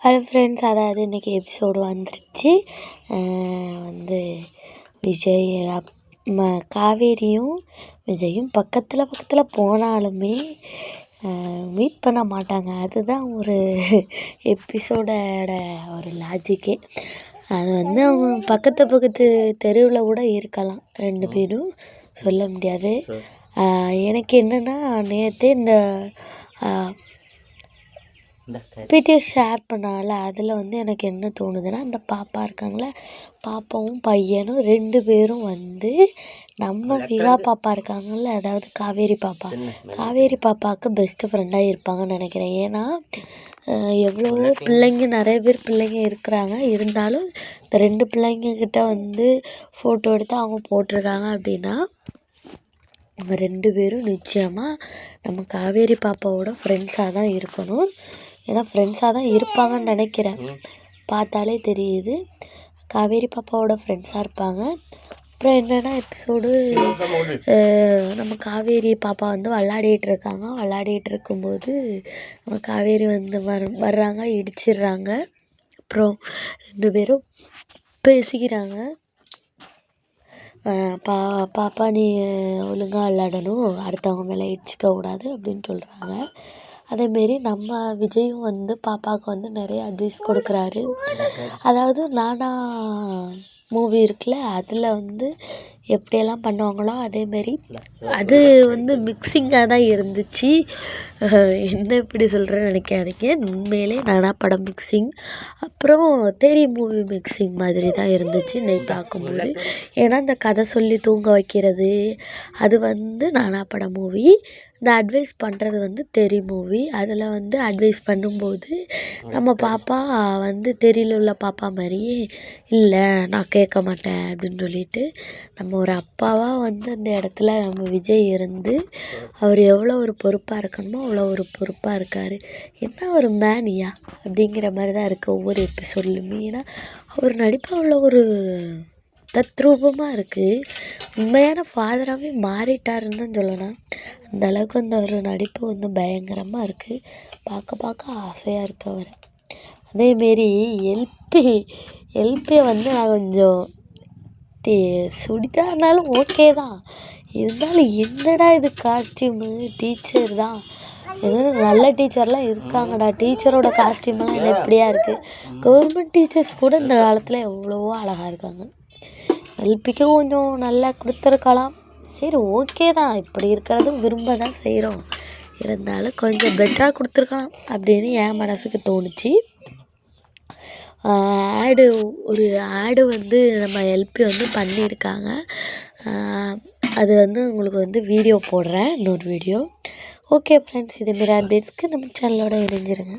Hello friends, அதாவது இன்றைக்கி episode வந்துருச்சு. வந்து விஜய் காவேரியும் விஜயும் பக்கத்தில் போனாலுமே மீட் பண்ண மாட்டாங்க. அதுதான் ஒரு எபிசோடோட ஒரு லாஜிக்கே. அது வந்து அவங்க பக்கத்து தெருவில் கூட இருக்கலாம், ரெண்டு பேரும் சொல்ல முடியாது. எனக்கு என்னென்னா, நேற்றே இந்த பிடிஎஸ் ஷேர் பண்ணால அதில் வந்து எனக்கு என்ன தோணுதுன்னா, அந்த பாப்பா இருக்காங்களே, பாப்பாவும் பையனும் ரெண்டு பேரும் வந்து நம்ம விகா பாப்பா இருக்காங்கள்ல, அதாவது காவேரி பாப்பாவுக்கு பெஸ்ட்டு ஃப்ரெண்டாக இருப்பாங்கன்னு நினைக்கிறேன். ஏன்னா எவ்வளவோ பிள்ளைங்க, நிறைய பேர் பிள்ளைங்க இருக்கிறாங்க, இருந்தாலும் இந்த ரெண்டு பிள்ளைங்கக்கிட்ட வந்து ஃபோட்டோ எடுத்து அவங்க போட்டிருக்காங்க அப்படின்னா, நம்ம ரெண்டு பேரும் நிச்சயமாக நம்ம காவேரி பாப்பாவோட ஃப்ரெண்ட்ஸாக தான் இருக்கணும். ஏன்னா ஃப்ரெண்ட்ஸாக தான் இருப்பாங்கன்னு நினைக்கிறேன், பார்த்தாலே தெரியுது காவேரி பாப்பாவோட ஃப்ரெண்ட்ஸாக இருப்பாங்க. அப்புறம் என்னென்னா, எபிசோடு நம்ம காவேரி பாப்பா வந்து விளாடிட்டு இருக்கும்போது நம்ம காவேரி வந்து வர்றாங்க, இடிச்சிடுறாங்க. அப்புறம் ரெண்டு பேரும் பேசிக்கிறாங்க. பாப்பா நீ ஒழுங்காக விளாடணும், அடுத்தவங்க மேலே இடிச்சிக்க கூடாது அப்படின்னு சொல்கிறாங்க. அதேமாரி நம்ம விஜயும் வந்து பாப்பாவுக்கு வந்து நிறைய அட்வைஸ் கொடுக்குறாரு. அதாவது நானா மூவி இருக்குல்ல, அதில் வந்து எப்படியெல்லாம் பண்ணுவாங்களோ அதேமாரி அது வந்து மிக்சிங்காக தான் இருந்துச்சு. என்ன இப்படி சொல்கிறேன்னு நினைக்காதீங்க, உண்மையிலே நானா படம் மிக்சிங், அப்புறம் தெரி மூவி மிக்சிங் மாதிரி தான் இருந்துச்சு இன்னைக்கு பார்க்கும்போது. ஏன்னா இந்த கதை சொல்லி தூங்க வைக்கிறது அது வந்து நானா படம் மூவி, இந்த அட்வைஸ் பண்ணுறது வந்து தெரி மூவி. அதில் வந்து அட்வைஸ் பண்ணும்போது நம்ம பாப்பா வந்து தெரியல உள்ள பாப்பா மாதிரியே இல்லை, நான் கேட்க மாட்டேன் அப்படின்னு சொல்லிட்டு, நம்ம ஒரு அப்பாவாக வந்து அந்த இடத்துல நம்ம விஜய் இருந்து அவர் எவ்வளோ ஒரு பொறுப்பாக இருக்கணுமோ அவ்வளோ ஒரு பொறுப்பாக இருக்கார். என்ன ஒரு மேனியா அப்படிங்கிற மாதிரி தான் இருக்குது ஒவ்வொரு எபிசோட்லையுமே. ஏன்னா அவர் நடிப்பு அவ்வளோ ஒரு தத்ரூபமாக இருக்குது. உண்மையான ஃபாதராகவே மாறிட்டாருன்னு தான் சொல்லலாம். அந்த அளவுக்கு அந்த ஒரு நடிப்பு வந்து பயங்கரமாக இருக்குது, பார்க்க ஆசையாக இருக்கு அவர். அதேமாரி எல்பியை வந்து நான் கொஞ்சம் சுடிதார்னாலும் ஓகே தான், இருந்தாலும் என்னடா இது காஸ்டியூமு, டீச்சர் தான் எதுவும் நல்ல டீச்சர்லாம் இருக்காங்கடா, டீச்சரோட காஸ்டியூமெல்லாம் என்ன இப்படியா இருக்குது. கவர்மெண்ட் டீச்சர்ஸ் கூட இந்த காலத்தில் எவ்வளவோ அழகாக இருக்காங்க. எல்பிக்கு கொஞ்சம் நல்லா கொடுத்துருக்கலாம், சரி ஓகே தான், இப்படி இருக்கிறதும் விரும்ப தான் செய்கிறோம், இருந்தாலும் கொஞ்சம் பெட்டராக கொடுத்துருக்கலாம் அப்படின்னு என் மனசுக்கு தோணுச்சு. ஒரு ஆடு வந்து நம்ம எல்பி வந்து பண்ணியிருக்காங்க. அது வந்து உங்களுக்கு வந்து வீடியோ போடுறேன், இன்னொரு வீடியோ. ஓகே ஃப்ரெண்ட்ஸ், இதேமாரி அப்டேட்ஸ்க்கு நம்ம சேனலோட இணைஞ்சிருங்க.